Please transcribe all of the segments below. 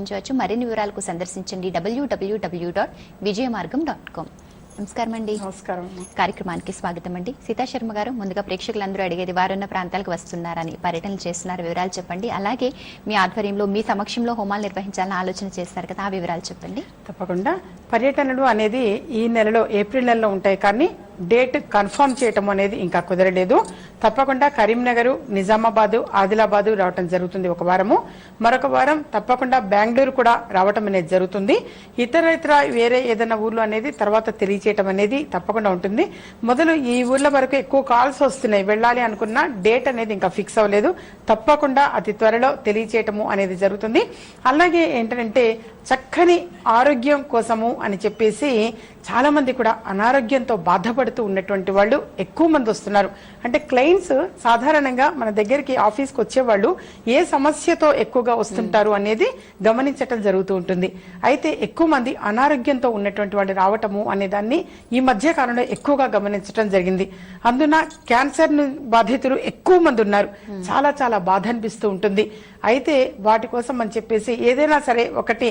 మరిన్ని వివరాలకు సందర్శించండి www.vijaymargam.com. నమస్కారం అండి. నమస్కారం. కార్యక్రమానికి స్వాగతం అండి. సీతా శర్మ గారు, ముందుగా ప్రేక్షకులందరూ అడిగేది వారున్న ప్రాంతాలకు వస్తున్నారని, పర్యటనలు చేస్తున్నారు, వివరాలు చెప్పండి. అలాగే మీ ఆధ్వర్యంలో మీ సమక్షంలో హోమాలు నిర్వహించాలని ఆలోచన చేస్తారు కదా, ఆ వివరాలు చెప్పండి. తప్పకుండా. పర్యటనలు అనేది ఈ నెలలో ఏప్రిల్ నెలలో ఉంటాయి, కానీ డేట్ కన్ఫర్మ్ చేయటం అనేది ఇంకా కుదరలేదు. తప్పకుండా కరీంనగర్, నిజామాబాద్, ఆదిలాబాద్ రావటం జరుగుతుంది ఒక వారము. మరొక వారం తప్పకుండా బెంగళూరు కూడా రావటం అనేది జరుగుతుంది. ఇతర వేరే ఏదైనా ఊర్లో అనేది తర్వాత తెలియచేయటం అనేది తప్పకుండా ఉంటుంది. మొదలు ఈ ఊర్ల వరకు ఎక్కువ కాల్స్ వస్తున్నాయి, వెళ్ళాలి అనుకున్న డేట్ అనేది ఇంకా ఫిక్స్ అవ్వలేదు. తప్పకుండా అతి త్వరలో తెలియచేయటము అనేది జరుగుతుంది. అలాగే ఏంటంటే చక్కని ఆరోగ్యం కోసము అని చెప్పేసి చాలా మంది కూడా అనారోగ్యంతో బాధపడుతూ ఉన్నటువంటి వాళ్ళు ఎక్కువ మంది వస్తున్నారు. అంటే క్లయింట్స్ సాధారణంగా మన దగ్గరికి ఆఫీస్కి వచ్చేవాళ్ళు ఏ సమస్యతో ఎక్కువగా వస్తుంటారు అనేది గమనించటం జరుగుతూ ఉంటుంది. అయితే ఎక్కువ మంది అనారోగ్యంతో ఉన్నటువంటి వాళ్ళు రావటము అనే దాన్ని ఈ మధ్య కాలంలో ఎక్కువగా గమనించటం జరిగింది. అందున క్యాన్సర్ బాధితులు ఎక్కువ మంది ఉన్నారు. చాలా చాలా బాధ అనిపిస్తూ ఉంటుంది. అయితే వాటి కోసం అని చెప్పేసి ఏదైనా సరే ఒకటి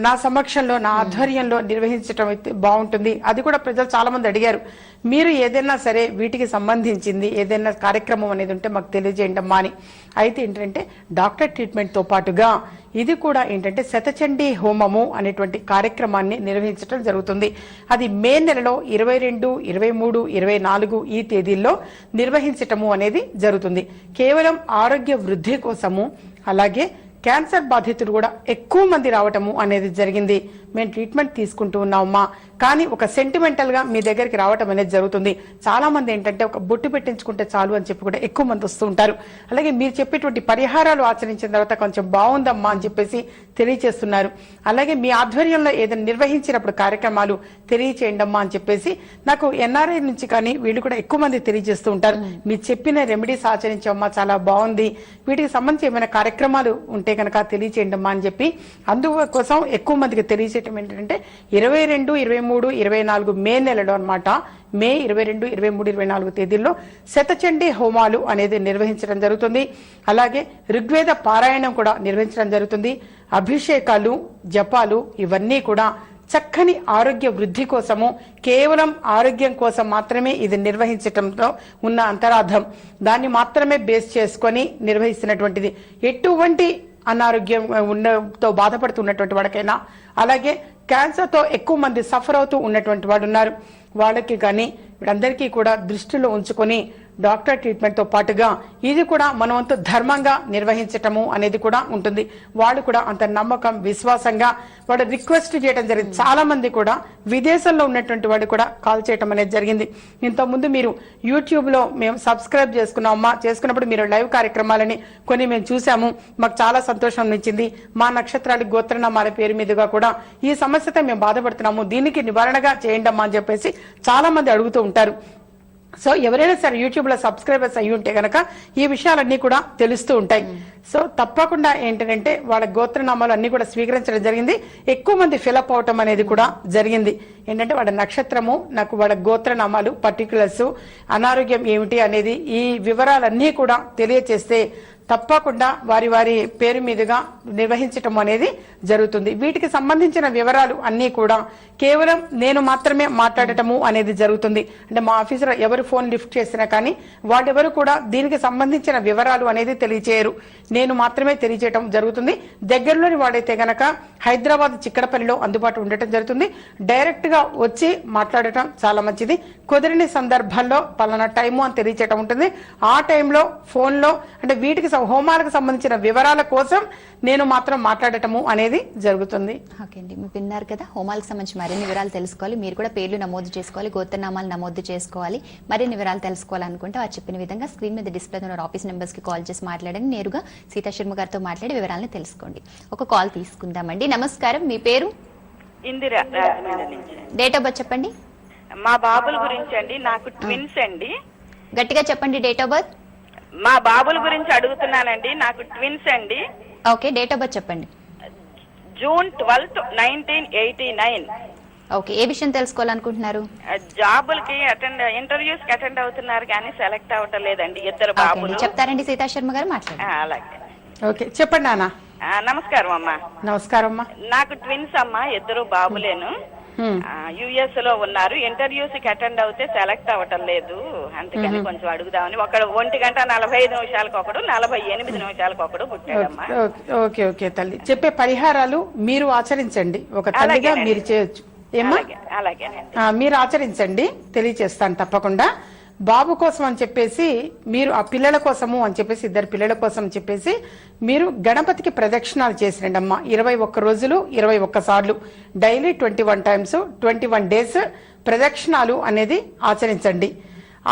నా సమక్షంలో, నా ఆధ్వర్యంలో నిర్వహించడం అయితే బాగుంటుంది. అది కూడా ప్రజలు చాలా మంది అడిగారు, మీరు ఏదైనా సరే వీటికి సంబంధించింది ఏదైనా కార్యక్రమం అనేది ఉంటే మాకు తెలియజేయండి అమ్మా అని. అయితే ఏంటంటే డాక్టర్ ట్రీట్మెంట్ తో పాటుగా ఇది కూడా ఏంటంటే శతచండీ హోమము అనేటువంటి కార్యక్రమాన్ని నిర్వహించడం జరుగుతుంది. అది మే నెలలో 22, 23, 24 ఈ తేదీల్లో నిర్వహించటము అనేది జరుగుతుంది. కేవలం ఆరోగ్య వృద్ధి కోసము, అలాగే క్యాన్సర్ బాధితులు కూడా ఎక్కువ మంది రావటము అనేది జరిగింది. మేము ట్రీట్మెంట్ తీసుకుంటూ ఉన్నామమ్మా, కానీ ఒక సెంటిమెంటల్ గా మీ దగ్గరికి రావటం అనేది జరుగుతుంది. చాలా మంది ఏంటంటే ఒక బొట్టు పెట్టించుకుంటే చాలు అని చెప్పి కూడా ఎక్కువ మంది వస్తూ ఉంటారు. అలాగే మీరు చెప్పేటువంటి పరిహారాలు ఆచరించిన తర్వాత కొంచెం బాగుందమ్మా అని చెప్పేసి తెలియజేస్తున్నారు. అలాగే మీ ఆధ్వర్యంలో ఏదైనా నిర్వహించినప్పుడు కార్యక్రమాలు తెలియచేయండి అమ్మా అని చెప్పేసి నాకు ఎన్ఆర్ఐ నుంచి కానీ వీళ్ళు కూడా ఎక్కువ మంది తెలియజేస్తూ ఉంటారు. మీరు చెప్పిన రెమెడీస్ ఆచరించమ్మా, చాలా బాగుంది, వీటికి సంబంధించి ఏమైనా కార్యక్రమాలు ఉంటే కనుక తెలియచేయండి అమ్మా అని చెప్పి అందుకోసం ఎక్కువ మందికి తెలియచేయటం ఏంటంటే 22, 23, 24 మే నెలలో అనమాట. మే 22, 23, 24 తేదీల్లో శతచండీ హోమాలు అనేది నిర్వహించడం జరుగుతుంది. అలాగే ఋగ్వేద పారాయణం కూడా నిర్వహించడం జరుగుతుంది. అభిషేకాలు, జపాలు ఇవన్నీ కూడా చక్కని ఆరోగ్య వృద్ధి కోసము, కేవలం ఆరోగ్యం కోసం మాత్రమే ఇది నిర్వహించటంలో ఉన్న అంతరార్థం. దాన్ని మాత్రమే బేస్ చేసుకొని నిర్వహిస్తున్నటువంటిది. ఎటువంటి అనారోగ్యం తో బాధపడుతున్నటువంటి వాడికైనా, అలాగే క్యాన్సర్ తో ఎక్కువ మంది సఫర్ అవుతూ ఉన్నటువంటి వాడు ఉన్నారు, వాళ్ళకి కానీ వీళ్ళందరికీ కూడా దృష్టిలో ఉంచుకొని డాక్టర్ ట్రీట్మెంట్ తో పాటుగా ఇది కూడా మనం అంత ధర్మంగా నిర్వహించటము అనేది కూడా ఉంటుంది. వాళ్ళు కూడా అంత నమ్మకం, విశ్వాసంగా వాడు రిక్వెస్ట్ చేయడం జరిగింది. చాలా మంది కూడా విదేశాల్లో ఉన్నటువంటి వాడు కూడా కాల్ చేయడం అనేది జరిగింది. ఇంతకుముందు మీరు యూట్యూబ్ లో మేము సబ్స్క్రైబ్ చేసుకున్నామమ్మా, చేసుకున్నప్పుడు మీరు లైవ్ కార్యక్రమాలని కొన్ని మేము చూసాము, మాకు చాలా సంతోషం అనిపించింది. మా నక్షత్రాలు, గోత్రనామాల పేరు మీదుగా కూడా ఈ సమస్యతో మేము బాధపడుతున్నాము, దీనికి నివారణగా చేయండి అమ్మా అని చెప్పేసి చాలా మంది అడుగుతూ ఉంటారు. సో ఎవరైనా సరే యూట్యూబ్ లో సబ్స్క్రైబర్స్ అయ్యి ఉంటే గనక ఈ విషయాలన్నీ కూడా తెలుస్తూ ఉంటాయి. సో తప్పకుండా ఏంటంటే వాళ్ళ గోత్రనామాలు అన్ని కూడా స్వీకరించడం జరిగింది. ఎక్కువ మంది ఫిలప్ అవటం అనేది కూడా జరిగింది. ఏంటంటే వాళ్ళ నక్షత్రము, నాకు వాళ్ళ గోత్రనామాలు, పర్టికులర్స్, అనారోగ్యం ఏమిటి అనేది ఈ వివరాలన్నీ కూడా తెలియచేస్తే తప్పకుండా వారి వారి పేరు మీదుగా నిర్వహించటం అనేది జరుగుతుంది. వీటికి సంబంధించిన వివరాలు అన్ని కూడా కేవలం నేను మాత్రమే మాట్లాడటము అనేది జరుగుతుంది. అంటే మా ఆఫీసర్ ఎవరు ఫోన్ లిఫ్ట్ చేసినా కానీ వాళ్ళెవరు కూడా దీనికి సంబంధించిన వివరాలు అనేది తెలియచేయరు, నేను మాత్రమే తెలియచేయటం జరుగుతుంది. దగ్గరలోని వాడైతే గనక హైదరాబాద్ చిక్కడపల్లిలో అందుబాటు ఉండటం జరుగుతుంది. డైరెక్ట్ గా వచ్చి మాట్లాడటం చాలా మంచిది. కుదిరిన సందర్భాల్లో పలానా టైము అని తెలియచేయటం ఉంటుంది. ఆ టైంలో ఫోన్ లో అంటే వీటికి హోమాలకు సంబంధించిన వివరాల కోసం నేను మాత్రం మాట్లాడటము అనేది జరుగుతుంది. ఓకే అండి, మీరు విన్నారు కదా, హోమాలకు సంబంధించి మరిన్ని వివరాలు తెలుసుకోవాలి, మీరు కూడా పేర్లు నమోదు చేసుకోవాలి, గోత్రనామాలు నమోదు చేసుకోవాలి, మరిన్ని వివరాలు తెలుసుకోవాలనుకుంటే వారు చెప్పిన విధంగా స్క్రీన్ మీద డిస్ప్లే ఉన్న ఆఫీస్ నెంబర్స్ కి కాల్ చేసి మాట్లాడండి. నేరుగా సీతా శర్మ గారితో మాట్లాడి వివరాలను తెలుసుకోండి. ఒక కాల్ తీసుకుందామండి. నమస్కారం, మీ పేరు? ఇందిరా, డేట్ ఆఫ్ బర్త్ చెప్పండి. మా బాబుల గురించి అండి, నాకు ట్విన్స్ అండి. గట్టిగా చెప్పండి డేట్ ఆఫ్ బర్త్. మా బాబుల గురించి అడుగుతున్నానండి, నాకు ట్విన్స్ అండి. ఓకే, డేట్ ఆఫ్ బర్త్ చెప్పండి. జూన్ 12, 1989. ఓకే, ఏ విషయం తెలుసుకోవాలనుకుంటున్నారు? జాబులకి ఇంటర్వ్యూస్ కి అటెండ్ అవుతున్నారు కానీ సెలెక్ట్ అవ్వటం లేదండి. ఇద్దరు బాబులు చెప్తారండి సీతా శర్మ గారు, మాట్లాడండి. అలాగే. ఓకే చెప్పండి నాన్న. నమస్కారం అమ్మా. నమస్కారం అమ్మా. నాకు ట్విన్స్ అమ్మా, ఇద్దరు బాబులేను. యుఎస్ లో ఉన్నారు. ఇంటర్వ్యూస్ కి అటెండ్ అవుతే సెలెక్ట్ అవ్వటం లేదు, అందుకని కొంచెం అడుగుదామని. ఒకడు 1:45 ఒకడు, 48 ఒకడు పుట్టాడమ్మా. ఓకే ఓకే తల్లి, చెప్పే పరిహారాలు మీరు ఆచరించండి. ఒక తల్లిగా మీరు చేయొచ్చు ఏమ్మా? అలాగేనండి, మీరు ఆచరించండి, తెలియచేస్తాను తప్పకుండా. బాబు కోసం అని చెప్పేసి మీరు ఆ పిల్లల కోసము అని చెప్పేసి, ఇద్దరు పిల్లల కోసం అని చెప్పేసి మీరు గణపతికి ప్రదక్షిణాలు చేసిరండి అమ్మా. 21 రోజులు 21 సార్లు డైలీ 21 టైమ్స్ 21 డేస్ ప్రదక్షిణాలు అనేది ఆచరించండి.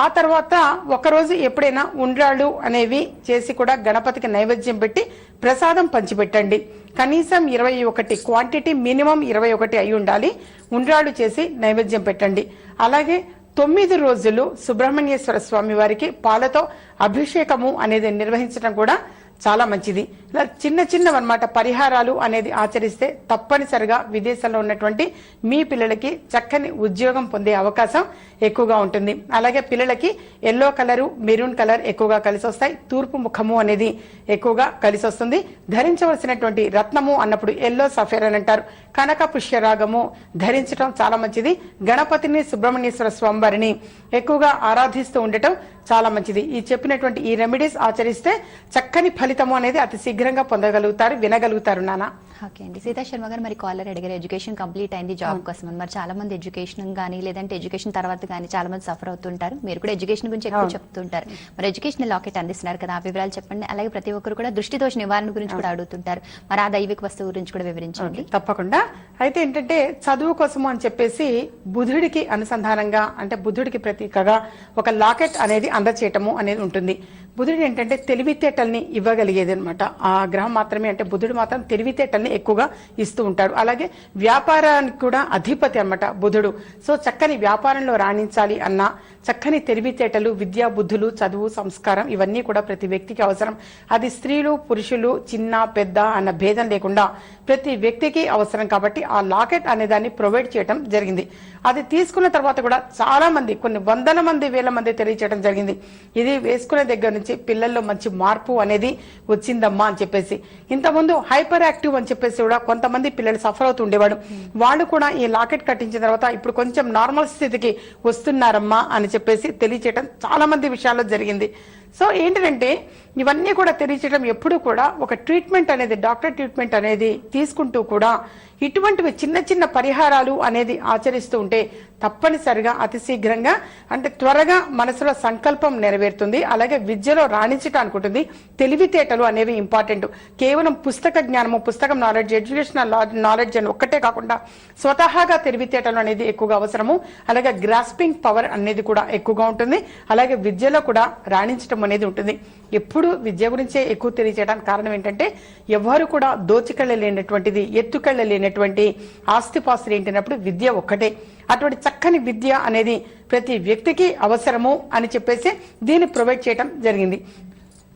ఆ తర్వాత ఒకరోజు ఎప్పుడైనా ఉండ్రాళ్ళు అనేవి చేసి కూడా గణపతికి నైవేద్యం పెట్టి ప్రసాదం పంచిపెట్టండి. కనీసం 21 క్వాంటిటీ, మినిమం 21 అయి ఉండాలి. ఉండ్రాళ్ళు చేసి నైవేద్యం పెట్టండి. అలాగే 9 రోజులు సుబ్రహ్మణ్యేశ్వర స్వామి వారికి పాలతో అభిషేకము అనేది నిర్వహించడం కూడా చాలా మంచిది. ఇలా చిన్న చిన్నవన్నమాట పరిహారాలు అనేది ఆచరిస్తే తప్పనిసరిగా విదేశాల్లో ఉన్నటువంటి మీ పిల్లలకి చక్కని ఉద్యోగం పొందే అవకాశం ఎక్కువగా ఉంటుంది. అలాగే పిల్లలకి ఎల్లో కలరు, మెరూన్ కలర్ ఎక్కువగా కలిసి వస్తాయి. తూర్పు ముఖము అనేది ఎక్కువగా కలిసి వస్తుంది. ధరించవలసినటువంటి రత్నము అన్నప్పుడు ఎల్లో సఫేర్ అని అంటారు. కనక పుష్యరాగము ధరించడం చాలా మంచిది. గణపతిని, సుబ్రహ్మణ్యేశ్వర స్వామి వారిని ఎక్కువగా ఆరాధిస్తూ ఉండటం చాలా మంచిది. ఈ చెప్పినటువంటి ఈ రెమెడీస్ ఆచరిస్తే చక్కని ఫలితము అనేది అతి శీఘ్రంగా పొందగలుగుతారు, వినగలుగుతారు నాన్న. ఓకే అండి. సీతా శర్మ గారు, మరి కాలర్ అడిగారు ఎడ్యుకేషన్ కంప్లీట్ అయింది జాబ్ కోసం. మరి చాలా మంది ఎడ్యుకేషన్ కానీ లేదంటే ఎడ్యుకేషన్ తర్వాత కానీ చాలా మంది సఫర్ అవుతుంటారు. మీరు కూడా ఎడ్యుకేషన్ గురించి ఎక్కువ చెప్తుంటారు. మరి ఎడ్యుకేషన్ లాకెట్ అందిస్తున్నారు కదా, ఆ వివరాలు చెప్పండి. అలాగే ప్రతి ఒక్కరు కూడా దృష్టి దోష నివారణ గురించి కూడా అడుగుతుంటారు. మరి ఆ దైవిక వస్తువు గురించి కూడా వివరించండి. తప్పకుండా. అయితే ఏంటంటే చదువు కోసము అని చెప్పేసి బుధుడికి అనుసంధానంగా, అంటే బుధుడికి ప్రతీకగా ఒక లాకెట్ అనేది అందచేయటము అనేది ఉంటుంది. బుధుడు ఏంటంటే తెలివితేటల్ని ఇవ్వగలిగేది అనమాట. ఆ గ్రహం మాత్రమే, అంటే బుధుడు మాత్రం తెలివితేటల్ని ఎక్కువగా ఇస్తూ ఉంటాడు. అలాగే వ్యాపారానికి కూడా అధిపతి అన్నమాట బుధుడు. సో చక్కని వ్యాపారంలో రాణించాలి అన్నా చక్కని తెలివితేటలు, విద్యా బుద్ధులు, చదువు, సంస్కారం ఇవన్నీ కూడా ప్రతి వ్యక్తికి అవసరం. అది స్త్రీలు, పురుషులు, చిన్న పెద్ద అన్న భేదం లేకుండా ప్రతి వ్యక్తికి అవసరం. కాబట్టి ఆ లాకెట్ అనే దాన్ని ప్రొవైడ్ చేయడం జరిగింది. అది తీసుకున్న తర్వాత కూడా చాలా మంది, కొన్ని వందల మంది, వేల మంది తెలియచేయడం జరిగింది. ఇది వేసుకునే దగ్గర నుంచి పిల్లల్లో మంచి మార్పు అనేది వచ్చిందమ్మా అని చెప్పేసి. ఇంతకుముందు హైపర్ యాక్టివ్ అని చెప్పేసి కూడా కొంతమంది పిల్లలు సఫర్ అవుతూ ఉండేవాడు. వాళ్ళు కూడా ఈ లాకెట్ కట్టించిన తర్వాత ఇప్పుడు కొంచెం నార్మల్ స్థితికి వస్తున్నారమ్మా అని చెప్పేసి తెలియచేయడం చాలా మంది విషయాల్లో జరిగింది. సో ఏంటంటే ఇవన్నీ కూడా తెలియచేయడం ఎప్పుడు కూడా ఒక ట్రీట్మెంట్ అనేది, డాక్టర్ ట్రీట్మెంట్ అనేది తీసుకుంటూ కూడా ఇటువంటివి చిన్న చిన్న పరిహారాలు అనేది ఆచరిస్తూ ఉంటే తప్పనిసరిగా అతి శీఘ్రంగా, అంటే త్వరగా మనసులో సంకల్పం నెరవేరుతుంది. అలాగే విద్యలో రాణించడానికి ఉంటుంది. తెలివితేటలు అనేవి ఇంపార్టెంట్. కేవలం పుస్తక జ్ఞానము, పుస్తకం నాలెడ్జ్, ఎడ్యుకేషనల్ నాలెడ్జ్ అని ఒక్కటే కాకుండా స్వతహాగా తెలివితేటలు అనేది ఎక్కువగా అవసరము. అలాగే గ్రాస్పింగ్ పవర్ అనేది కూడా ఎక్కువగా ఉంటుంది. అలాగే విద్యలో కూడా రాణించడం అనేది ఉంటుంది. ఎప్పుడు విద్య గురించే ఎక్కువ తెలియజేయడానికి కారణం ఏంటంటే ఎవరు కూడా దోచికళ్ళ లేనటువంటిది, ఎత్తుకళ్ళ లేనటువంటి ఆస్తిపాస్తులు ఏంటన్నప్పుడు విద్య ఒక్కటే. అటువంటి చక్కని విద్య అనేది ప్రతి వ్యక్తికి అవసరము అని చెప్పేసి దీన్ని ప్రొవైడ్ చేయడం జరిగింది.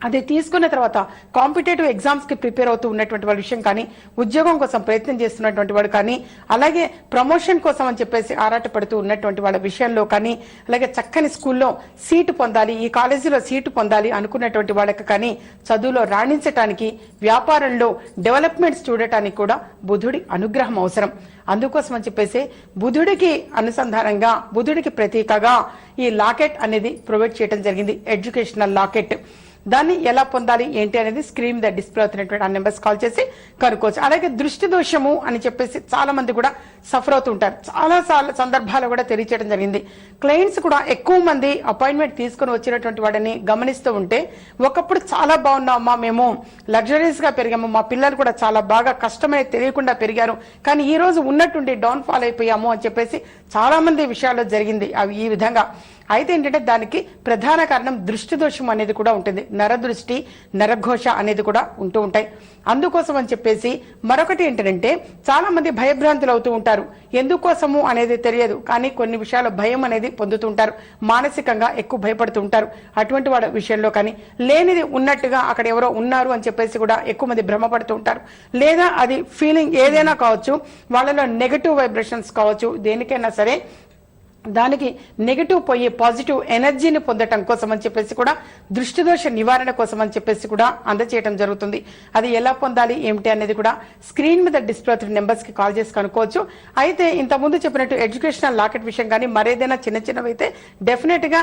అది తీసుకున్న తర్వాత కాంపిటేటివ్ ఎగ్జామ్స్ కి ప్రిపేర్ అవుతూ ఉన్నటువంటి వాళ్ళ విషయం కానీ, ఉద్యోగం కోసం ప్రయత్నం చేస్తున్నటువంటి వాడు కానీ, అలాగే ప్రమోషన్ కోసం అని చెప్పేసి ఆరాటపడుతూ ఉన్నటువంటి వాళ్ళ విషయంలో కానీ, అలాగే చక్కని స్కూల్లో సీటు పొందాలి, ఈ కాలేజీలో సీటు పొందాలి అనుకున్నటువంటి వాళ్ళకి కానీ, చదువులో రాణించటానికి, వ్యాపారంలో డెవలప్మెంట్స్ చూడటానికి కూడా బుధుడి అనుగ్రహం అవసరం. అందుకోసం అని చెప్పేసి బుధుడికి అనుసంధానంగా, బుధుడికి ప్రతీకగా ఈ లాకెట్ అనేది ప్రొవైడ్ చేయడం జరిగింది, ఎడ్యుకేషనల్ లాకెట్. దాన్ని ఎలా పొందాలి ఏంటి అనేది స్క్రీన్ మీద డిస్ప్లే అవుతున్నటువంటి ఆ నెంబర్స్ కాల్ చేసి కనుక్కోవచ్చు. అలాగే దృష్టి దోషము అని చెప్పేసి చాలా మంది కూడా సఫర్ అవుతూ ఉంటారు. చాలా సందర్భాలు కూడా తెలియచేయడం జరిగింది. క్లయింట్స్ కూడా ఎక్కువ మంది అపాయింట్మెంట్ తీసుకుని వచ్చినటువంటి వాడిని గమనిస్తూ ఉంటే, ఒకప్పుడు చాలా బాగున్నామమ్మా, మేము లగ్జరీస్ గా పెరిగాము, మా పిల్లలు కూడా చాలా బాగా కష్టమే తెలియకుండా పెరిగారు, కానీ ఈ రోజు ఉన్నట్టుండి డౌన్ ఫాల్ అయిపోయాము అని చెప్పేసి చాలా మంది విషయాల్లో జరిగింది అవి ఈ విధంగా. అయితే ఏంటంటే దానికి ప్రధాన కారణం దృష్టి దోషం అనేది కూడా ఉంటుంది. నరదృష్టి, నరఘోష అనేది కూడా ఉంటూ ఉంటాయి. అందుకోసం అని చెప్పేసి మరొకటి ఏంటంటే చాలా మంది భయభ్రాంతులు అవుతూ ఉంటారు. ఎందుకోసము అనేది తెలియదు, కానీ కొన్ని విషయాల్లో భయం అనేది పొందుతూ ఉంటారు. మానసికంగా ఎక్కువ భయపడుతూ ఉంటారు. అటువంటి వాడి విషయంలో కానీ, లేనిది ఉన్నట్టుగా అక్కడ ఎవరో ఉన్నారు అని చెప్పేసి కూడా ఎక్కువ మంది భ్రమపడుతూ ఉంటారు. లేదా అది ఫీలింగ్ ఏదైనా కావచ్చు, వాళ్ళలో నెగటివ్ వైబ్రేషన్స్ కావచ్చు, దేనికైనా సరే దానికి నెగటివ్ పోయి పాజిటివ్ ఎనర్జీని పొందటం కోసం అని చెప్పేసి కూడా దృష్టి దోష నివారణ కోసం అని చెప్పేసి కూడా అందజేయడం జరుగుతుంది. అది ఎలా పొందాలి ఏమిటి అనేది కూడా స్క్రీన్ మీద డిస్ప్లే అవుతున్న నెంబర్స్ కి కాల్ చేసి కనుక్కోవచ్చు. అయితే ఇంత ముందు చెప్పినట్టు ఎడ్యుకేషనల్ లాకెట్ విషయం కానీ మరేదైనా చిన్న చిన్నవి అయితే డెఫినెట్ గా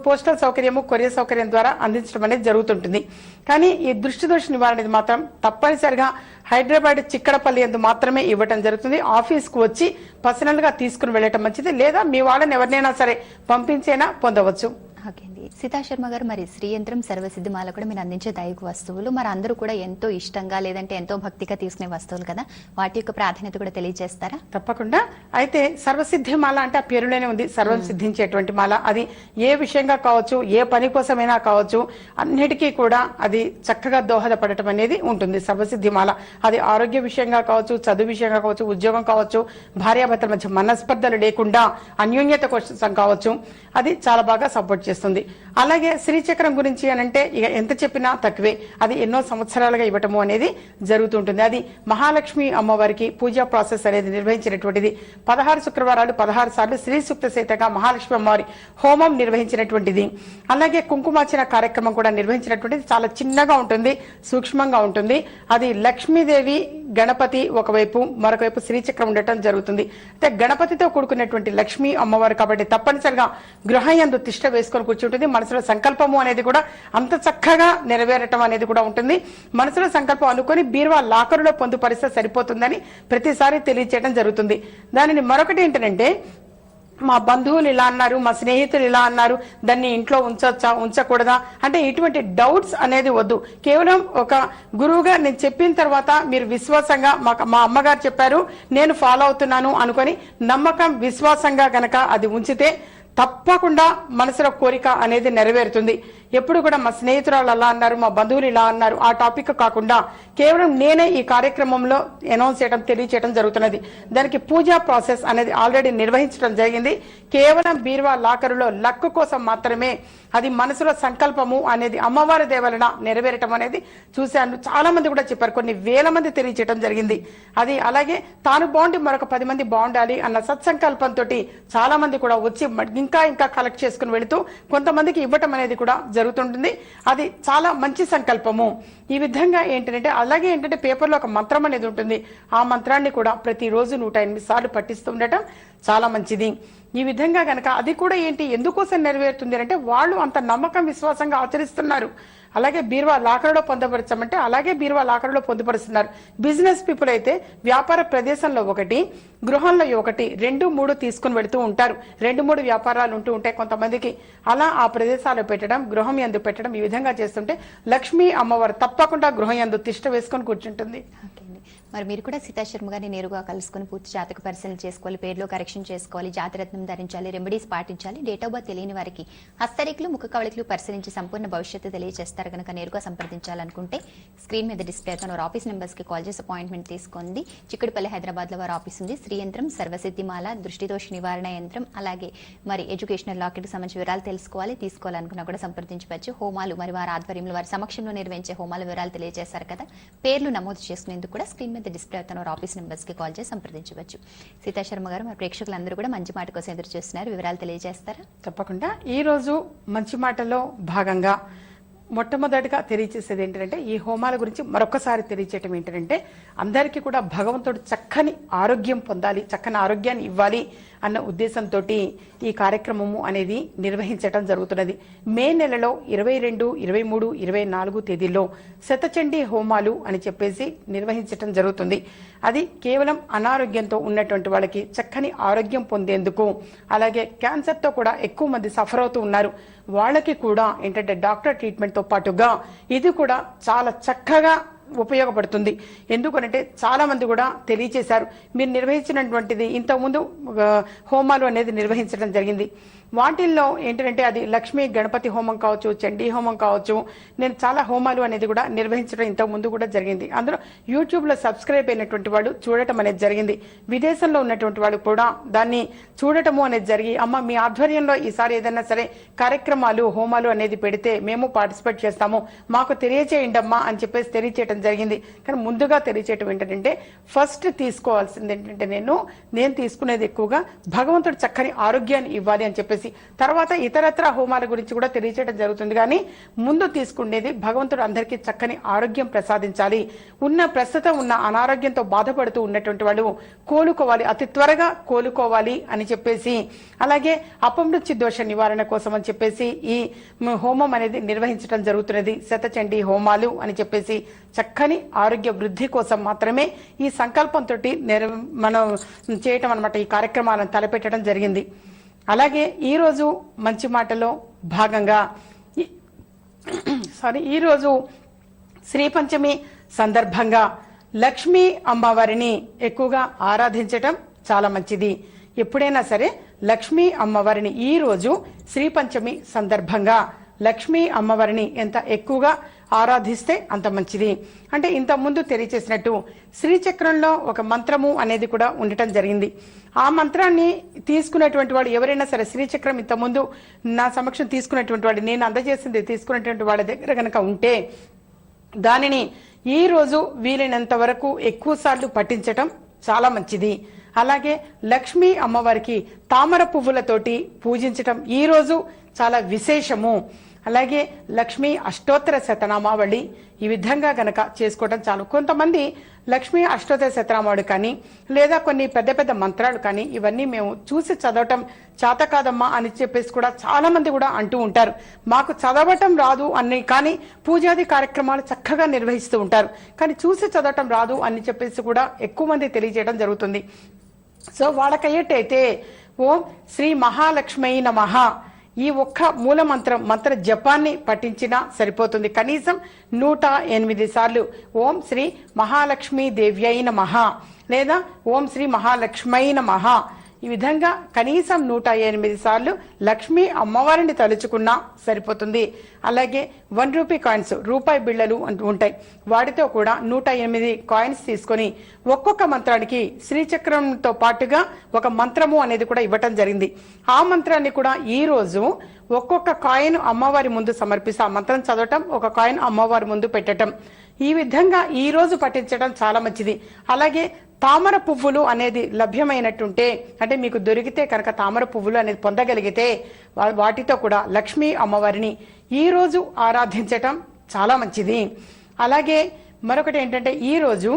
పోస్టల్ సౌకర్యము కొరియర్ సౌకర్యం ద్వారా అందించడం అనేది జరుగుతుంటుంది. కానీ ఈ దృష్టి దోష నివారణ అనేది మాత్రం తప్పనిసరిగా హైదరాబాద్ చిక్కడపల్లి ఎందు మాత్రమే ఇవ్వటం జరుగుతుంది. ఆఫీస్ కు వచ్చి పర్సనల్ గా తీసుకుని వెళ్ళటం మంచిది, లేదా మీ వాళ్ళని ఎవరినైనా సరే పంపించైనా పొందవచ్చు. ఓకే అండి. సీతా శర్మ గారు, మరి శ్రీ యంత్రం సర్వసిద్ధిమాల కూడా మీరు అందించే దైవిక వస్తువులు మరి అందరూ కూడా ఎంతో ఇష్టంగా లేదంటే ఎంతో భక్తిగా తీసుకునే వస్తువులు కదా, వాటి యొక్క ప్రాధాన్యత కూడా తెలియజేస్తారా? తప్పకుండా. అయితే సర్వసిద్ధి మాల అంటే ఆ పేరులోనే ఉంది, సర్వం సిద్ధించేటువంటి మాల. అది ఏ విషయంగా కావచ్చు, ఏ పని కోసమైనా కావచ్చు, అన్నిటికీ కూడా అది చక్కగా దోహదపడటం అనేది ఉంటుంది సర్వసిద్ధి మాల. అది ఆరోగ్య విషయంగా కావచ్చు, చదువు విషయంగా కావచ్చు, ఉద్యోగం కావచ్చు, భార్యాభర్తల మధ్య మనస్పర్ధలు లేకుండా అన్యోన్యత కోసం కావచ్చు, అది చాలా బాగా సపోర్ట్ చేస్తుంది. అలాగే శ్రీచక్రం గురించి అనంటే ఇక ఎంత చెప్పినా తక్కువే. అది ఎన్నో సంవత్సరాలుగా ఇవ్వటము అనేది జరుగుతుంటుంది. అది మహాలక్ష్మి అమ్మవారికి పూజా ప్రాసెస్ అనేది నిర్వహించినటువంటిది. 16 శుక్రవారాలు 16 సార్లు శ్రీ సూక్త సహితంగా మహాలక్ష్మి అమ్మవారి హోమం నిర్వహించినటువంటిది. అలాగే కుంకుమార్చన కార్యక్రమం కూడా నిర్వహించినటువంటిది. చాలా చిన్నగా ఉంటుంది, సూక్ష్మంగా ఉంటుంది. అది లక్ష్మీదేవి గణపతి ఒకవైపు, మరొక వైపు శ్రీచక్రం ఉండటం జరుగుతుంది. అయితే గణపతితో కూడుకున్నటువంటి లక్ష్మీ అమ్మవారు కాబట్టి తప్పనిసరిగా గృహయందు తిష్ట వేసుకొని కూర్చుంటుంది. మనసులో సంకల్పము అనేది కూడా అంత చక్కగా నెరవేరటం అనేది కూడా ఉంటుంది. మనసులో సంకల్పం అనుకొని బీరువా లాకరులో పొందుపరిస్తే సరిపోతుందని ప్రతిసారి తెలియచేయడం జరుగుతుంది. దానిని మరొకటి ఏంటంటే, మా బంధువులు ఇలా అన్నారు, మా స్నేహితులు ఇలా అన్నారు, దాన్ని ఇంట్లో ఉంచొచ్చా ఉంచకూడదా అంటే ఇటువంటి డౌట్స్ అనేది వద్దు. కేవలం ఒక గురువుగా నేను చెప్పిన తర్వాత మీరు విశ్వాసంగా మా అమ్మగారు చెప్పారు నేను ఫాలో అవుతున్నాను అనుకొని నమ్మకం విశ్వాసంగా గనక అది ఉంచితే తప్పకుండా మనసులో కోరిక అనేది నెరవేరుతుంది. ఎప్పుడు కూడా మా స్నేహితురాలు అలా అన్నారు, మా బంధువులు ఇలా అన్నారు, ఆ టాపిక్ కాకుండా కేవలం నేనే ఈ కార్యక్రమంలో అనౌన్స్ చేయడం, తెలియచేయడం జరుగుతున్నది. దానికి పూజా ప్రాసెస్ అనేది ఆల్రెడీ నిర్వహించడం జరిగింది. కేవలం బీరువా లాకరులో లక్కు కోసం మాత్రమే, అది మనసులో సంకల్పము అనేది అమ్మవారి దేవలన నెరవేరటం అనేది చూశాను. చాలా మంది కూడా చెప్పారు, కొన్ని వేల మంది తెలియచేయడం జరిగింది. అది అలాగే తాను బాగుండి మరొక 10 మంది బాగుండాలి అన్న సత్సంకల్పంతో చాలా మంది కూడా వచ్చి ఇంకా కలెక్ట్ చేసుకుని వెళుతూ కొంతమందికి ఇవ్వటం అనేది కూడా జరుగుతుంటుంది. అది చాలా మంచి సంకల్పము. ఈ విధంగా ఏంటంటే, అలాగే ఏంటంటే పేపర్లో ఒక మంత్రం అనేది ఉంటుంది. ఆ మంత్రాన్ని కూడా ప్రతిరోజు 108 సార్లు పఠిస్తూ ఉండటం చాలా మంచిది. ఈ విధంగా గనక అది కూడా ఏంటి ఎందుకోసం నెరవేరుతుంది అంటే, వాళ్ళు అంత నమ్మకం విశ్వాసంగా ఆచరిస్తున్నారు. అలాగే బీరువా లాకరులో పొందపరచమంటే అలాగే బీరువా లాకరులో పొందుపరుస్తున్నారు. బిజినెస్ పీపుల్ అయితే వ్యాపార ప్రదేశంలో ఒకటి, గృహంలో ఒకటి, 2, 3 తీసుకుని వెళుతూ ఉంటారు. 2, 3 వ్యాపారాలు ఉంటూ ఉంటాయి కొంతమందికి. అలా ఆ ప్రదేశాలు పెట్టడం, గృహం యందు పెట్టడం, ఈ విధంగా చేస్తుంటే లక్ష్మీ అమ్మవారు తప్పకుండా గృహం యందు తిష్ట వేసుకొని కూర్చుంటుంది. మరి మీరు కూడా సీతా శర్మ గారిని నేరుగా కలుసుకుని పూర్తి జాతక పరిశీలన చేసుకోవాలి, పేరులో కరెక్షన్ చేసుకోవాలి, జాతిరత్నం ధరించాలి, రెమెడీస్ పాటించాలి. డేట్ ఆఫ్ బర్త్ తెలియని వారికి హస్తరేఖలు, ముఖ కవళికలు పరిశీలించి సంపూర్ణ భవిష్యత్తు తెలియజేస్తారు కనుక నేరుగా సంప్రదించాలనుకుంటే స్క్రీన్ మీద డిస్ప్లే అవుతున్న వారి ఆఫీస్ నెంబర్స్ కి కాల్ చేసి అపాయింట్మెంట్ తీసుకోండి. చిక్కడపల్లి హైదరాబాద్ లో వారి ఆఫీస్ ఉంది. శ్రీ యంత్రం, సర్వసిద్ధిమాల, దృష్టిదోష నివారణ యంత్రం, అలాగే మరి ఎడ్యుకేషనల్ లాకెట్ సంబంధించిన వివరాలు తీసుకోవాలనుకున్నా కూడా సంప్రదించవచ్చు. హోమాలు మరి వారి ఆధ్వర్యంలో వారి సమక్షంలో నిర్వహించే హోమాల వివరాలు తెలియజేశారు కదా, పేర్లు నమోదు చేసుకునేందుకు కూడా స్క్రీన్ మీద డిస్ప్లే అవుతున్న వారి ఆఫీస్ నెంబర్స్ కి కాల్ చేసి సంప్రదించవచ్చు. సీతా శర్మ గారు, మరి ప్రేక్షకులందరూ కూడా మంచి మాట కోసం ఎదురు చూస్తున్నారు, వివరాలు తెలియజేస్తారా? తప్పకుండా. ఈ రోజు మంచి మాటలో భాగంగా మొట్టమొదటిగా తెలియచేసేది ఏంటంటే, ఈ హోమాల గురించి మరొకసారి తెలియచేయటం ఏంటంటే, అందరికీ కూడా భగవంతుడు చక్కని ఆరోగ్యం పొందాలి, చక్కని ఆరోగ్యాన్ని ఇవ్వాలి అన్న ఉద్దేశంతో ఈ కార్యక్రమము అనేది నిర్వహించడం జరుగుతున్నది. మే నెలలో 22, 23, 24 తేదీల్లో శతచండీ హోమాలు అని చెప్పేసి నిర్వహించడం జరుగుతుంది. అది కేవలం అనారోగ్యంతో ఉన్నటువంటి వాళ్ళకి చక్కని ఆరోగ్యం పొందేందుకు, అలాగే క్యాన్సర్తో కూడా ఎక్కువ మంది సఫర్ అవుతూ ఉన్నారు, వాళ్ళకి కూడా ఏంటంటే డాక్టర్ ట్రీట్మెంట్తో పాటుగా ఇది కూడా చాలా చక్కగా ఉపయోగపడుతుంది. ఎందుకనంటే చాలా మంది కూడా తెలియచేశారు, మీరు నిర్వహించినటువంటిది ఇంతకుముందు హోమాలు అనేది నిర్వహించడం జరిగింది, వాటిల్లో ఏంటంటే అది లక్ష్మీ గణపతి హోమం కావచ్చు, చండీ హోమం కావచ్చు. నేను చాలా హోమాలు అనేది కూడా నిర్వహించడం ఇంతకు ముందు కూడా జరిగింది. అందులో యూట్యూబ్ లో సబ్స్క్రైబ్ అయినటువంటి వాళ్ళు చూడటం అనేది జరిగింది. విదేశంలో ఉన్నటువంటి వాళ్ళు కూడా దాన్ని చూడటము అనేది జరిగి, అమ్మ మీ ఆధ్వర్యంలో ఈసారి ఏదైనా సరే కార్యక్రమాలు హోమాలు అనేది పెడితే మేము పార్టిసిపేట్ చేస్తాము, మాకు తెలియచేయండి అమ్మా అని చెప్పేసి తెలియచేయడం జరిగింది. కానీ ముందుగా తెలియచేయటం ఏంటంటే ఫస్ట్ తీసుకోవాల్సింది ఏంటంటే నేను తీసుకునేది ఎక్కువగా భగవంతుడు చక్కని ఆరోగ్యాన్ని ఇవ్వాలి అని చెప్పేసి, తర్వాత ఇతరత్ర హోమాల గురించి కూడా తెలియచేయడం జరుగుతుంది. కానీ ముందు తీసుకునేది భగవంతుడు అందరికీ చక్కని ఆరోగ్యం ప్రసాదించాలి, ప్రస్తుతం ఉన్న అనారోగ్యంతో బాధపడుతూ ఉన్నటువంటి వాళ్ళు కోలుకోవాలి, అతి త్వరగా కోలుకోవాలి అని చెప్పేసి, అలాగే అపమృత్యు దోష నివారణ కోసం అని చెప్పేసి ఈ హోమం అనేది నిర్వహించడం జరుగుతున్నది. శతచండీ హోమాలు అని చెప్పేసి చక్కని ఆరోగ్య వృద్ధి కోసం మాత్రమే ఈ సంకల్పంతో మనం చేయటం అన్నమాట. ఈ కార్యక్రమాలను తలపెట్టడం జరిగింది. అలాగే ఈరోజు మంచి మాటలో భాగంగా ఈరోజు శ్రీ పంచమి సందర్భంగా లక్ష్మీ అమ్మవారిని ఎక్కువగా ఆరాధించటం చాలా మంచిది. ఎప్పుడైనా సరే లక్ష్మీ అమ్మవారిని ఈ రోజు శ్రీ పంచమి సందర్భంగా లక్ష్మీ అమ్మవారిని ఎంత ఎక్కువగా ఆరాధిస్తే అంత మంచిది. అంటే ఇంత ముందు తెలియచేసినట్టు శ్రీచక్రంలో ఒక మంత్రము అనేది కూడా ఉండటం జరిగింది. ఆ మంత్రాన్ని తీసుకున్నటువంటి వాడు ఎవరైనా సరే, శ్రీచక్రం ఇంత ముందు నా సమక్షం తీసుకున్నటువంటి వాడు, నేను అందజేసింది తీసుకున్నటువంటి వాళ్ళ దగ్గర గనక ఉంటే దానిని ఈ రోజు వీలైనంత వరకు ఎక్కువ సార్లు పఠించటం చాలా మంచిది. అలాగే లక్ష్మీ అమ్మవారికి తామర పువ్వులతోటి పూజించటం ఈ రోజు చాలా విశేషము. అలాగే లక్ష్మీ అష్టోత్తర శతనామావళి ఈ విధంగా గనక చేసుకోవడం చాలు. కొంతమంది లక్ష్మీ అష్టోత్తర శతనామావళి కానీ లేదా కొన్ని పెద్ద పెద్ద మంత్రాలు కానీ ఇవన్నీ మేము చూసి చదవటం చేత కాదమ్మా అని చెప్పేసి కూడా చాలా మంది కూడా అంటూ ఉంటారు. మాకు చదవటం రాదు అని, కానీ పూజాది కార్యక్రమాలు చక్కగా నిర్వహిస్తూ ఉంటారు, కానీ చూసి చదవటం రాదు అని చెప్పేసి కూడా ఎక్కువ మంది తెలియజేయడం జరుగుతుంది. సో వాళ్ళకయ్యేటైతే ఓం శ్రీ మహాలక్ష్మీ నమః ఈ ఒక్క మూల మంత్ర జపాన్ని పఠించినా సరిపోతుంది. కనీసం 108 సార్లు ఓం శ్రీ మహాలక్ష్మీ దేవ్యై నమః లేదా ఓం శ్రీ మహాలక్ష్మై నమః ఈ విధంగా కనీసం 108 సార్లు లక్ష్మీ అమ్మవారిని తలుచుకున్నా సరిపోతుంది. అలాగే 1 రూపీ కాయిన్స్, రూపాయి బిళ్ళలు అంటూ ఉంటాయి, వాటితో కూడా 108 కాయిన్స్ తీసుకొని ఒక్కొక్క మంత్రానికి శ్రీచక్రంతో పాటుగా ఒక మంత్రము అనేది కూడా ఇవ్వటం జరిగింది. ఆ మంత్రాన్ని కూడా ఈ రోజు ఒక్కొక్క కాయిన్ అమ్మవారి ముందు సమర్పిస్తే ఆ మంత్రం చదవటం, ఒక కాయిన్ అమ్మవారి ముందు పెట్టడం, ఈ విధంగా ఈ రోజు పఠించడం చాలా మంచిది. అలాగే తామర పువ్వులు అనేది లభ్యమైనట్టుంటే, అంటే మీకు దొరికితే కనుక తామర పువ్వులు అనేది పొందగలిగితే వాటితో కూడా లక్ష్మీ అమ్మవారిని ఈ రోజు ఆరాధించటం చాలా మంచిది. అలాగే మరొకటి ఏంటంటే ఈ రోజు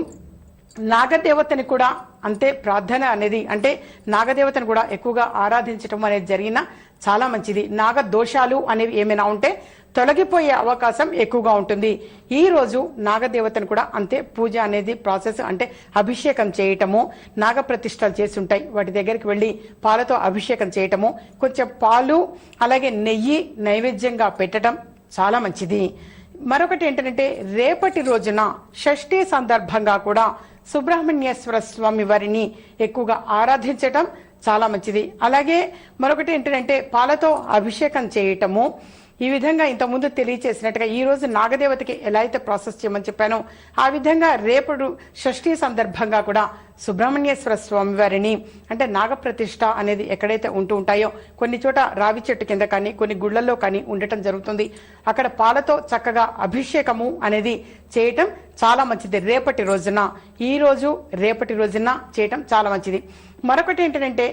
నాగదేవతని కూడా అంతే ప్రార్థన అనేది, అంటే నాగదేవతని కూడా ఎక్కువగా ఆరాధించటం అనేది జరిగిన చాలా మంచిది. నాగ దోషాలు అనేవి ఏమైనా ఉంటే తొలగిపోయే అవకాశం ఎక్కువగా ఉంటుంది. ఈ రోజు నాగదేవతను కూడా అంతే పూజ అనేది ప్రాసెస్, అంటే అభిషేకం చేయటము, నాగప్రతిష్టలు చేసి ఉంటాయి వాటి దగ్గరికి వెళ్ళి పాలతో అభిషేకం చేయటము, కొంచెం పాలు అలాగే నెయ్యి నైవేద్యంగా పెట్టడం చాలా మంచిది. మరొకటి ఏంటంటే రేపటి రోజున షష్ఠి సందర్భంగా కూడా సుబ్రహ్మణ్యేశ్వర స్వామి వారిని ఎక్కువగా ఆరాధించటం చాలా మంచిది. అలాగే మరొకటి ఏంటంటే పాలతో అభిషేకం చేయటము. ఈ విధంగా ఇంతకుముందు తెలియచేసినట్టుగా ఈ రోజు నాగదేవతకి ఎలా అయితే ప్రాసెస్ చేయమని చెప్పానో ఆ విధంగా రేపటి షష్ఠి సందర్భంగా కూడా సుబ్రహ్మణ్యేశ్వర స్వామి వారిని, అంటే నాగప్రతిష్ఠ అనేది ఎక్కడైతే ఉంటూ ఉంటాయో కొన్ని చోట రావి చెట్టు కింద కానీ కొన్ని గుళ్లలో కానీ ఉండటం జరుగుతుంది. అక్కడ పాలతో చక్కగా అభిషేకము అనేది చేయటం చాలా మంచిది. రేపటి రోజున, ఈ రోజు రేపటి రోజున చేయటం చాలా మంచిది. మరొకటి ఏంటంటే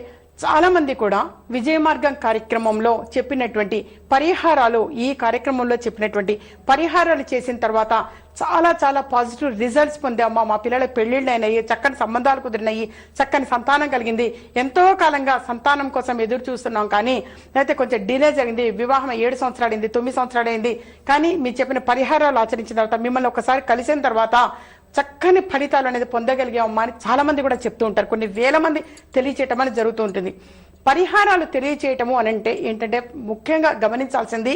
చాలా మంది కూడా విజయ మార్గం కార్యక్రమంలో చెప్పినటువంటి పరిహారాలు, ఈ కార్యక్రమంలో చెప్పినటువంటి పరిహారాలు చేసిన తర్వాత చాలా చాలా పాజిటివ్ రిజల్ట్స్ పొందామా, మా పిల్లల పెళ్లిళ్ళు అయినాయి, చక్కని సంబంధాలు కుదిరినాయి, చక్కని సంతానం కలిగింది, ఎంతో కాలంగా సంతానం కోసం ఎదురు చూస్తున్నాం కానీ అయితే కొంచెం డిలే జరిగింది, వివాహం 7 సంవత్సరాలు అయింది, 9 సంవత్సరాలు అయింది, కానీ మీరు చెప్పిన పరిహారాలు ఆచరించిన తర్వాత మిమ్మల్ని ఒకసారి కలిసిన తర్వాత చక్కని ఫలితాలు అనేది పొందగలిగామమ్మా అని చాలా మంది కూడా చెప్తూ ఉంటారు. కొన్ని వేల మంది తెలియచేయటం అనేది జరుగుతూ ఉంటుంది. పరిహారాలు తెలియచేయటము అని అంటే ఏంటంటే ముఖ్యంగా గమనించాల్సింది,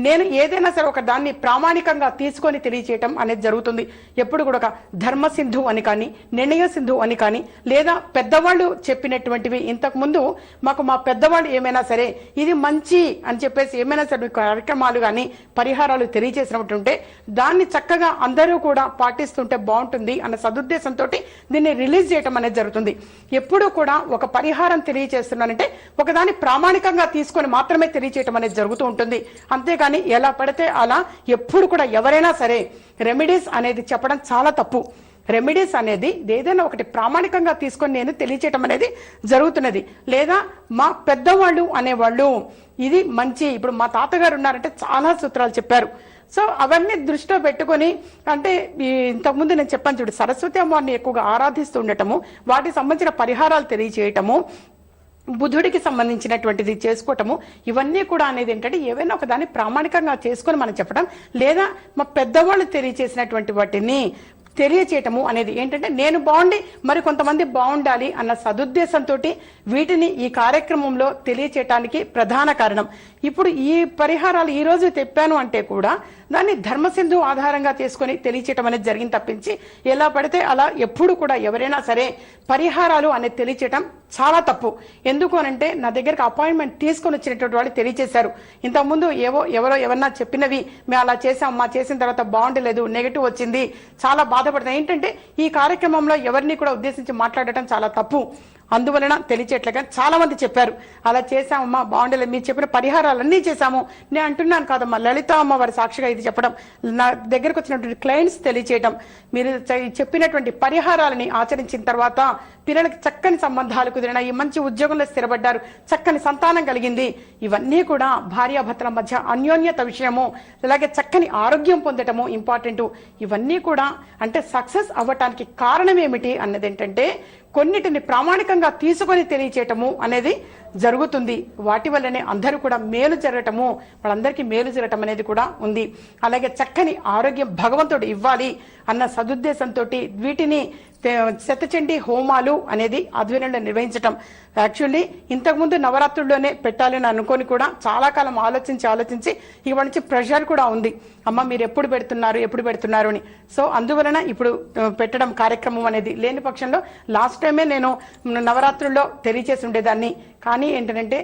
నేను ఏదైనా సరే ఒక దాన్ని ప్రామాణికంగా తీసుకొని తెలియచేయటం అనేది జరుగుతుంది. ఎప్పుడు కూడా ఒక ధర్మ సింధు అని కానీ, నిర్ణయ సింధు అని కానీ, లేదా పెద్దవాళ్ళు చెప్పినటువంటివి ఇంతకు ముందు మాకు మా పెద్దవాళ్ళు ఏమైనా సరే ఇది మంచి అని చెప్పేసి ఏమైనా సరే కార్యక్రమాలు కానీ పరిహారాలు తెలియజేసినట్టుంటే దాన్ని చక్కగా అందరూ కూడా పాటిస్తుంటే బాగుంటుంది అన్న సదుద్దేశంతో దీన్ని రిలీజ్ చేయటం అనేది జరుగుతుంది. ఎప్పుడు కూడా ఒక పరిహారం తెలియజేస్తున్నానంటే ఒకదాన్ని ప్రామాణికంగా తీసుకొని మాత్రమే తెలియచేయటం అనేది జరుగుతూ ఉంటుంది. అంతేగాని ఎలా పడితే అలా ఎప్పుడు కూడా ఎవరైనా సరే రెమెడీస్ అనేది చెప్పడం చాలా తప్పు. రెమెడీస్ అనేది ఏదైనా ఒకటి ప్రామాణికంగా తీసుకొని నేను తెలియచేయటం అనేది జరుగుతున్నది. లేదా మా పెద్దవాళ్ళు అనేవాళ్ళు ఇది మంచి, ఇప్పుడు మా తాతగారు ఉన్నారంటే చాలా సూత్రాలు చెప్పారు. సో అవన్నీ దృష్టిలో పెట్టుకొని, అంటే ఇంతకుముందు నేను చెప్పాను చూడు, సరస్వతి అమ్మవారిని ఎక్కువగా ఆరాధిస్తూ ఉండటము, వాటికి సంబంధించిన పరిహారాలు తెలియచేయటము, బుధుడికి సంబంధించినటువంటిది చేసుకోవటము, ఇవన్నీ కూడా అనేది ఏంటంటే ఏవైనా ఒక దాన్ని ప్రామాణికంగా చేసుకొని మనం చెప్పడం, లేదా మా పెద్దవాళ్ళు తెలియచేసినటువంటి వాటిని తెలియచేయటము అనేది ఏంటంటే నేను బాగుండి మరి కొంతమంది బాగుండాలి అన్న సదుద్దేశంతో వీటిని ఈ కార్యక్రమంలో తెలియచేయటానికి ప్రధాన కారణం. ఇప్పుడు ఈ పరిహారాలు ఈ రోజు తెప్పాను అంటే కూడా దాన్ని ధర్మసింధు ఆధారంగా తీసుకొని తెలియచేయటం అనేది జరిగింది తప్పించి ఎలా పడితే అలా ఎప్పుడు కూడా ఎవరైనా సరే పరిహారాలు అనేది తెలియచేయటం చాలా తప్పు. ఎందుకు అనంటే నా దగ్గరకు అపాయింట్మెంట్ తీసుకొని వచ్చినటువంటి వాళ్ళు తెలియచేశారు. ఇంతకుముందు ఎవరన్నా చెప్పినవి మేము అలా చేసాం, మా చేసిన తర్వాత బాగుండలేదు, నెగిటివ్ వచ్చింది, చాలా బాధపడతాం. ఏంటంటే ఈ కార్యక్రమంలో ఎవరిని కూడా ఉద్దేశించి మాట్లాడటం చాలా తప్పు. అందువలన తెలియచేట్లుగా చాలా మంది చెప్పారు, అలా చేశామమ్మా బాగుండలేదు, మీరు చెప్పిన పరిహారాలన్నీ చేశాము. నేను అంటున్నాను కాదమ్మా, లలిత అమ్మ వారి సాక్షిగా ఇది చెప్పడం, నా దగ్గరకు వచ్చినటువంటి క్లయింట్స్ తెలియచేయడం, మీరు చెప్పినటువంటి పరిహారాలని ఆచరించిన తర్వాత పిల్లలకి చక్కని సంబంధాలు కుదిరినాయి, మంచి ఉద్యోగంలో స్థిరపడ్డారు, చక్కని సంతానం కలిగింది. ఇవన్నీ కూడా భార్యాభర్తల మధ్య అన్యోన్యత విషయము, అలాగే చక్కని ఆరోగ్యం పొందటము ఇంపార్టెంట్. ఇవన్నీ కూడా అంటే సక్సెస్ అవ్వటానికి కారణం ఏమిటి అన్నది ఏంటంటే కొన్నిటిని ప్రామాణికంగా తీసుకొని తెలియచేయటము అనేది జరుగుతుంది. వాటి వల్లనే అందరూ కూడా మేలు జరగటము, వాళ్ళందరికీ మేలు జరగటం అనేది కూడా ఉంది. అలాగే చక్కని ఆరోగ్యం భగవంతుడు ఇవ్వాలి అన్న సదుద్దేశంతో వీటిని శతచండీ హోమాలు అనేది ఆధ్వర్యంలో నిర్వహించటం. యాక్చువల్లీ ఇంతకుముందు నవరాత్రుల్లోనే పెట్టాలని అనుకొని కూడా చాలా కాలం ఆలోచించి ఇవాళ నుంచి ప్రెషర్ కూడా ఉంది, అమ్మ మీరు ఎప్పుడు పెడుతున్నారు అని. సో అందువలన ఇప్పుడు పెట్టడం కార్యక్రమం అనేది లేని పక్షంలో లాస్ట్ టైమే నేను నవరాత్రుల్లో తెలియచేసి ఉండేదాన్ని. కానీ ఏంటంటే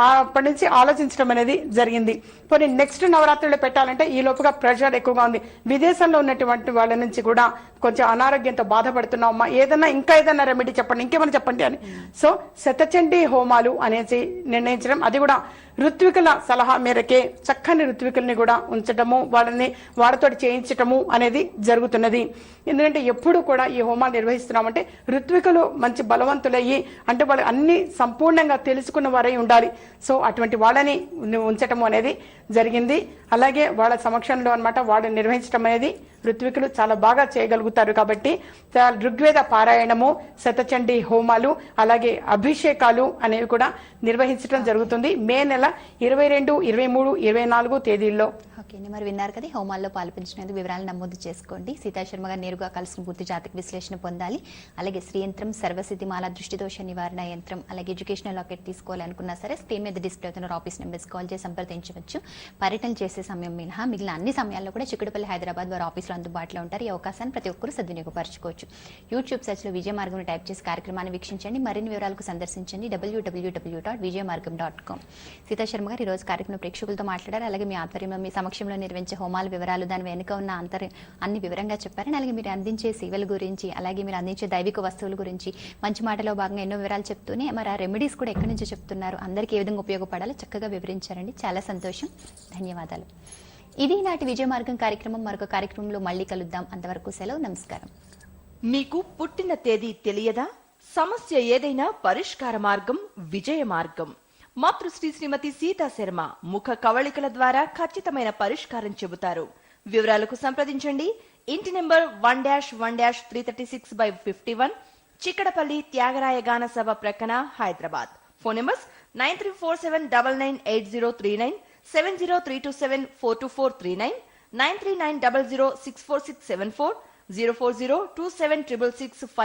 అప్పటి నుంచి ఆలోచించడం అనేది జరిగింది. పోనీ నెక్స్ట్ నవరాత్రుల్లో పెట్టాలంటే ఈ లోపుగా ప్రెషర్ ఎక్కువగా ఉంది. విదేశంలో ఉన్నటువంటి వాళ్ళ నుంచి కూడా కొంచెం అనారోగ్యంతో బాధపడుతున్నాం, అమ్మా ఇంకా ఏదైనా రెమెడీ చెప్పండి, ఇంకేమైనా చెప్పండి అని. సో శతచండీ హోమాలు అనేసి నిర్ణయించడం, అది కూడా ఋత్వికుల సలహా మేరకే చక్కని ఋత్వికుల్ని కూడా ఉంచటము, వాళ్ళతో చేయించటము అనేది జరుగుతున్నది. ఎందుకంటే ఎప్పుడు కూడా ఈ హోమాలు నిర్వహిస్తున్నామంటే ఋత్వికులు మంచి బలవంతులయ్యి, అంటే వాళ్ళు అన్ని సంపూర్ణంగా తెలుసుకున్న వారై ఉండాలి. సో అటువంటి వాళ్ళని ఉంచటము అనేది జరిగింది. అలాగే వాళ్ళ సమక్షంలో అన్నమాట వాళ్ళు నిర్వహించడం అనేది ఋత్వికులు చాలా బాగా చేయగలుగుతారు. కాబట్టి ఋగ్వేద పారాయణము, శతచండీ హోమాలు, అలాగే అభిషేకాలు అనేవి కూడా నిర్వహించడం జరుగుతుంది మే నెల 22, 23, 24 తేదీల్లో. ఓకే, మరి విన్నారు కదా, హోమాల్లో పాల్పంచినందుకు వివరాలు నమోదు చేసుకోండి. సీతా శర్మ గారు నేరుగా కలిసిన పూర్తి జాతక విశ్లేషణ పొందాలి. అలాగే శ్రీ యంత్రం, సర్వసిద్ధిమాల, దృష్టిదోష నివారణ యంత్రం, అలాగే ఎడ్యుకేషనల్ లాకెట్ తీసుకోవాలనుకున్నా సరే స్క్రీన్ మీద డిస్ప్లే అవుతున్న ఆఫీస్ నెంబర్స్ కాల్ చేసి సంప్రదించవచ్చు. పర్యటన చేసే సమయం మినహా మిగిలిన అన్ని సమయాల్లో కూడా చిక్కుడుపల్లి, హైదరాబాద్ వారి ఆఫీసులో అందుబాటులో ఉంటారు. ఈ అవకాశాన్ని ప్రతి ఒక్కరూ సద్వినియోగపరచుకోవచ్చు. యూట్యూబ్ సెర్చ్లో విజయ మార్గం టైప్ చేసి కార్యక్రమాన్ని వీక్షించండి. మరిన్ని వివరాలకు సందర్శించండి www.vijaymargam.com. సీతా శర్మ గారు ఈరోజు కార్యక్రమం ప్రేక్షకులతో మాట్లాడారు. అలాగే మీ ఆధ్వర్యంలో మీ సమక్షంలో నిర్వహించే హోమాల వివరాలు, దాని వెనుక ఉన్న అన్ని వివరంగా చెప్పారని, అలాగే మీరు అందించే సేవల గురించి, అలాగే మీరు అందించే దైవిక వస్తువుల గురించి మంచి మాటలో భాగంగా ఎన్నో వివరాలు చెప్తూనే మరి ఆ రెమెడీస్ కూడా ఎక్కడి నుంచి చెప్తున్నారు, అందరికీ ఏ విధంగా ఉపయోగపడాలో చక్కగా వివరించారండి. చాలా సంతోషం, ధన్యవాదాలు. ఇది నాటి విజయ మార్గం కార్యక్రమం. మరొక కార్యక్రమంలో మళ్ళీ కలుద్దాం. అంతవరకు సెలవు, నమస్కారం. మీకు పుట్టిన తేదీ తెలియదా? సమస్య ఏదైనా పరిష్కార మార్గం విజయ మార్గం. మాతృశ్రీ శ్రీమతి సీతా శర్మ ముఖ కవళికల ద్వారా ఖచ్చితమైన పరిష్కారం చెబుతారు. వివరాలకు సంప్రదించండి. ఇంటి నెంబర్ 1-1-336/51, చిక్కడపల్లి త్యాగరాయ గాన సభ ప్రక్కన, హైదరాబాద్. Phone numbers 9347998039, 703274249, 93900646740, 040276665.